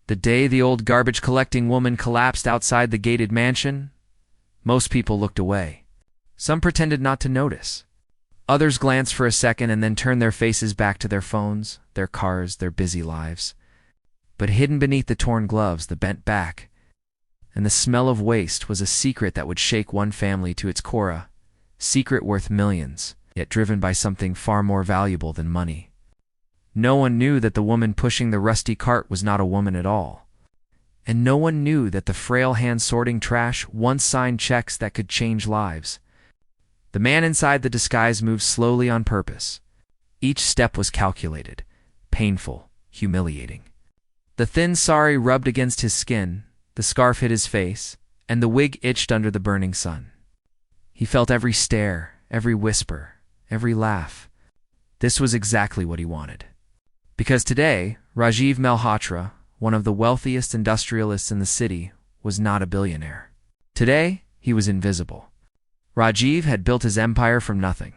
The day the old garbage-collecting woman collapsed outside the gated mansion, most people looked away. Some pretended not to notice. Others glanced for a second and then turned their faces back to their phones, their cars, their busy lives. But hidden beneath the torn gloves, the bent back, and the smell of waste was a secret that would shake one family to its core, a secret worth millions, yet driven by something far more valuable than money. No one knew that the woman pushing the rusty cart was not a woman at all. And no one knew that the frail hand sorting trash once signed checks that could change lives. The man inside the disguise moved slowly on purpose. Each step was calculated, painful, humiliating. The thin sari rubbed against his skin, the scarf hid his face, and the wig itched under the burning sun. He felt every stare, every whisper, every laugh. This was exactly what he wanted. Because today, Rajiv Malhotra, one of the wealthiest industrialists in the city, was not a billionaire. Today, he was invisible. Rajiv had built his empire from nothing.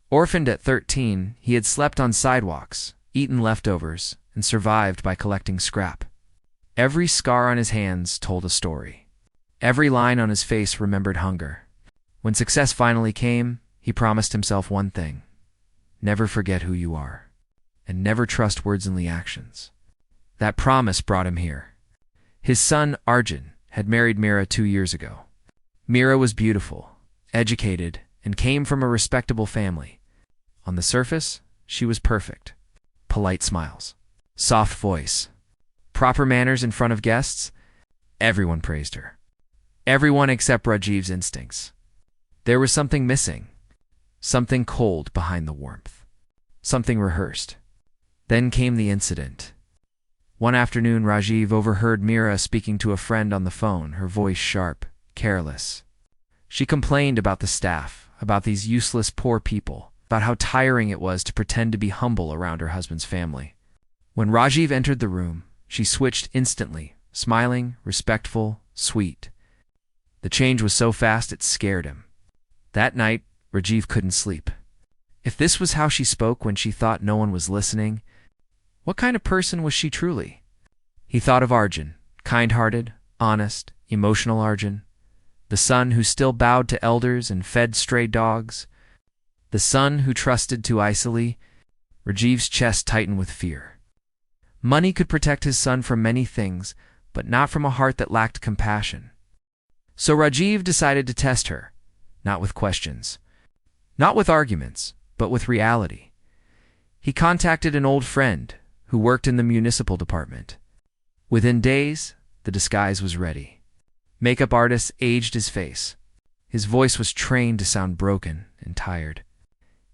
Orphaned at 13, he had slept on sidewalks, eaten leftovers, and survived by collecting scrap. Every scar on his hands told a story. Every line on his face remembered hunger. When success finally came, he promised himself one thing: never forget who you are, and never trust words and actions. That promise brought him here. His son, Arjun, had married Meera 2 years ago. Meera was beautiful, educated, and came from a respectable family. On the surface, she was perfect. Polite smiles, soft voice, proper manners in front of guests. Everyone praised her. Everyone except Rajiv's instincts. There was something missing, something cold behind the warmth, something rehearsed. Then came the incident. One afternoon, Rajiv overheard Meera speaking to a friend on the phone, her voice sharp, careless. She complained about the staff, about these useless poor people, about how tiring it was to pretend to be humble around her husband's family. When Rajiv entered the room, she switched instantly, smiling, respectful, sweet. The change was so fast it scared him. That night, Rajiv couldn't sleep. If this was how she spoke when she thought no one was listening, what kind of person was she truly? He thought of Arjun, kind-hearted, honest, emotional Arjun, the son who still bowed to elders and fed stray dogs, the son who trusted too easily. Rajiv's chest tightened with fear. Money could protect his son from many things, but not from a heart that lacked compassion. So Rajiv decided to test her, not with questions, not with arguments, but with reality. He contacted an old friend who worked in the municipal department. Within days, the disguise was ready. Makeup artists aged his face. His voice was trained to sound broken and tired.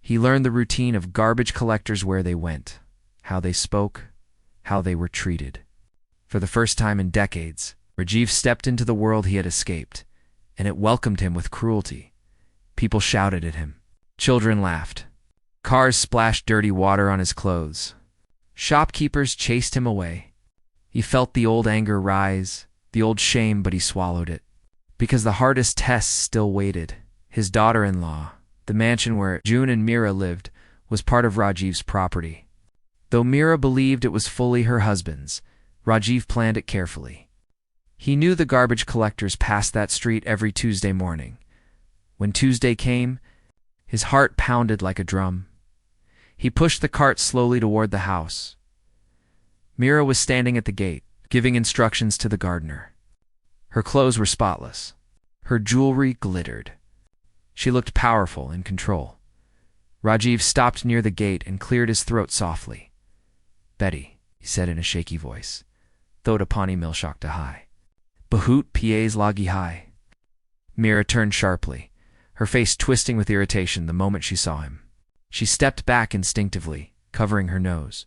He learned the routine of garbage collectors, where they went, how they spoke, how they were treated. For the first time in decades, Rajiv stepped into the world he had escaped, and it welcomed him with cruelty. People shouted at him. Children laughed. Cars splashed dirty water on his clothes. Shopkeepers chased him away. He felt the old anger rise, the old shame, but he swallowed it. Because the hardest tests still waited. His daughter-in-law, the mansion where June and Meera lived, was part of Rajiv's property. Though Meera believed it was fully her husband's, Rajiv planned it carefully. He knew the garbage collectors passed that street every Tuesday morning. When Tuesday came, his heart pounded like a drum. He pushed the cart slowly toward the house. Meera was standing at the gate, giving instructions to the gardener. Her clothes were spotless. Her jewelry glittered. She looked powerful, in control. Rajiv stopped near the gate and cleared his throat softly. "Betty," he said in a shaky voice, "Thoda pani milshakta hai. Bahut pies lagi hai." Meera turned sharply, her face twisting with irritation the moment she saw him. She stepped back instinctively, covering her nose.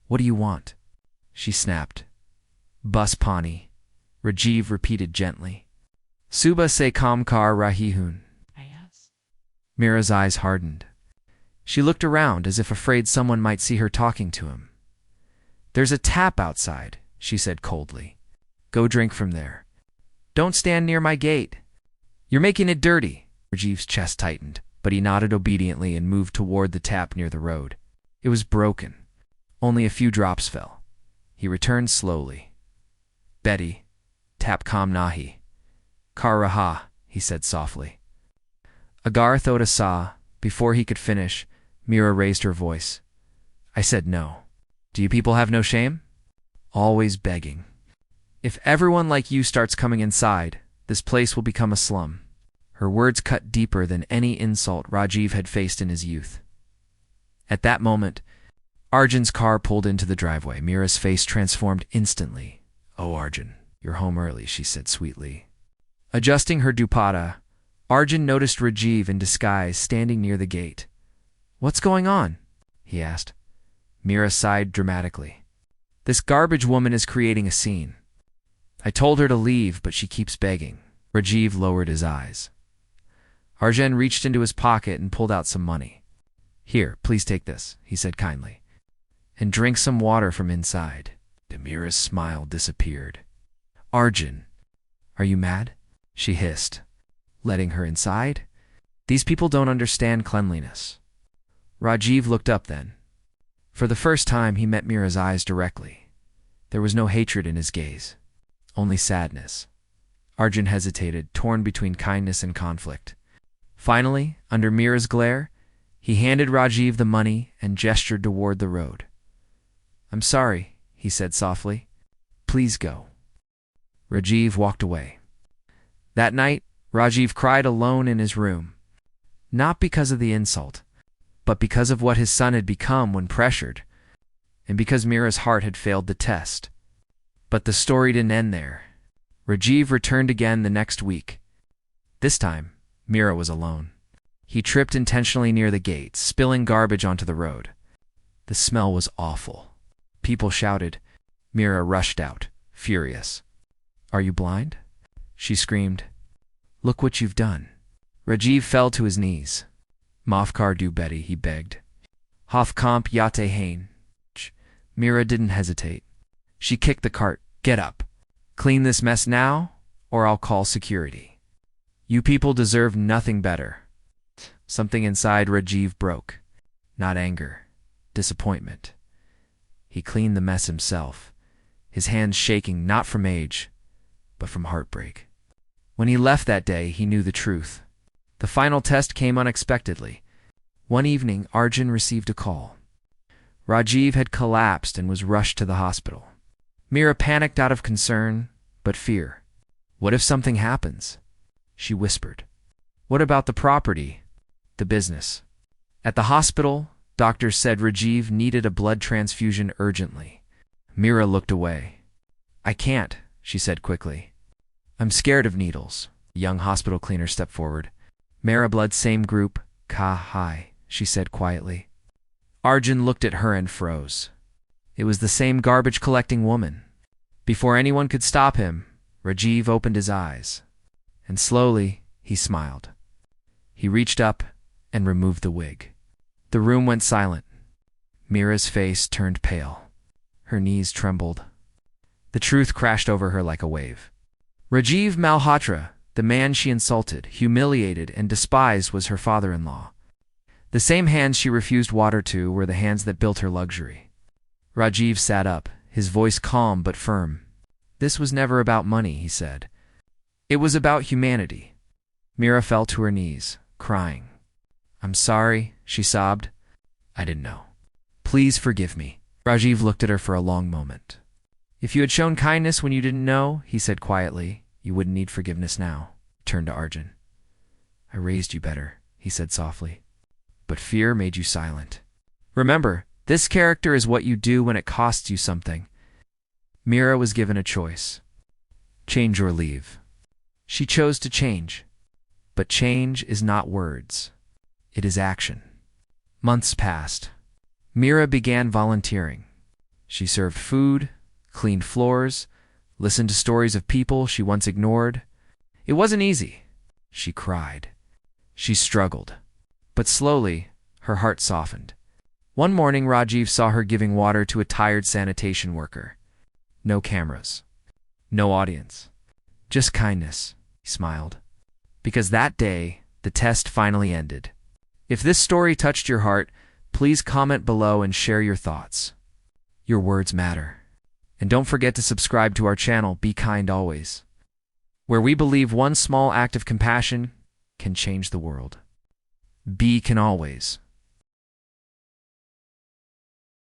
"What do you want?" she snapped. "Bus pani," Rajiv repeated gently. "Suba se kam kar rahi hun." Meera's eyes hardened. She looked around as if afraid someone might see her talking to him. "There's a tap outside," she said coldly. "Go drink from there. Don't stand near my gate. You're making it dirty." Rajiv's chest tightened, but he nodded obediently and moved toward the tap near the road. It was broken. Only a few drops fell. He returned slowly, Betty, tap kam nahi. Kar raha, he said softly. Agar thoda sa. Before he could finish, Mira raised her voice. I said no. Do you people have no shame? Always begging. If everyone like you starts coming inside, this place will become a slum. Her words cut deeper than any insult Rajiv had faced in his youth. At that moment, Arjun's car pulled into the driveway. Mira's face transformed instantly. Oh, Arjun, you're home early, she said sweetly. Adjusting her dupatta, Arjun noticed Rajiv in disguise standing near the gate. What's going on? He asked. Mira sighed dramatically. This garbage woman is creating a scene. I told her to leave, but she keeps begging. Rajiv lowered his eyes. Arjun reached into his pocket and pulled out some money. Here, please take this, he said kindly, and drink some water from inside. Mira's smile disappeared. Arjun, are you mad? She hissed. Letting her inside? These people don't understand cleanliness. Rajiv looked up then. For the first time, he met Mira's eyes directly. There was no hatred in his gaze, only sadness. Arjun hesitated, torn between kindness and conflict. Finally, under Mira's glare, he handed Rajiv the money and gestured toward the road. I'm sorry, he said softly. Please go. Rajiv walked away. That night, Rajiv cried alone in his room, not because of the insult, but because of what his son had become when pressured, and because Mira's heart had failed the test. But the story didn't end there. Rajiv returned again the next week. This time, Mira was alone. He tripped intentionally near the gate, spilling garbage onto the road. The smell was awful. People shouted. Mira rushed out, furious. Are you blind? She screamed. Look what you've done. Rajiv fell to his knees. Maaf kar do, Betty, he begged. Hof kamp yate hain. Mira didn't hesitate. She kicked the cart. Get up. Clean this mess now, or I'll call security. You people deserve nothing better. Something inside Rajiv broke. Not anger, disappointment. He cleaned the mess himself, his hands shaking not from age, but from heartbreak. When he left that day, he knew the truth. The final test came unexpectedly. One evening, Arjun received a call. Rajiv had collapsed and was rushed to the hospital. Mira panicked out of concern, but fear. What if something happens? She whispered. What about the property? The business? At the hospital, doctors said Rajiv needed a blood transfusion urgently. Mira looked away. I can't, she said quickly. I'm scared of needles. The young hospital cleaner stepped forward. Mera blood same group, ka hai, she said quietly. Arjun looked at her and froze. It was the same garbage-collecting woman. Before anyone could stop him, Rajiv opened his eyes, and slowly he smiled. He reached up and removed the wig. The room went silent. Mira's face turned pale. Her knees trembled. The truth crashed over her like a wave. Rajiv Malhotra, the man she insulted, humiliated, and despised, was her father-in-law. The same hands she refused water to were the hands that built her luxury. Rajiv sat up, his voice calm but firm. This was never about money, he said. It was about humanity. Mira fell to her knees, crying. I'm sorry, she sobbed. I didn't know. Please forgive me. Rajiv looked at her for a long moment. If you had shown kindness when you didn't know, he said quietly, you wouldn't need forgiveness now. Turned to Arjun. I raised you better, he said softly. But fear made you silent. Remember, this character is what you do when it costs you something. Mira was given a choice. Change or leave. She chose to change. But change is not words. It is action. Months passed. Mira began volunteering. She served food, cleaned floors, listened to stories of people she once ignored. It wasn't easy. She cried. She struggled. But slowly, her heart softened. One morning, Rajiv saw her giving water to a tired sanitation worker. No cameras. No audience. Just kindness, he smiled. Because that day, the test finally ended. If this story touched your heart, please comment below and share your thoughts. Your words matter. And And don't forget to subscribe to our channel, Be Kind Always, where we believe one small act of compassion can change the world. Be can always.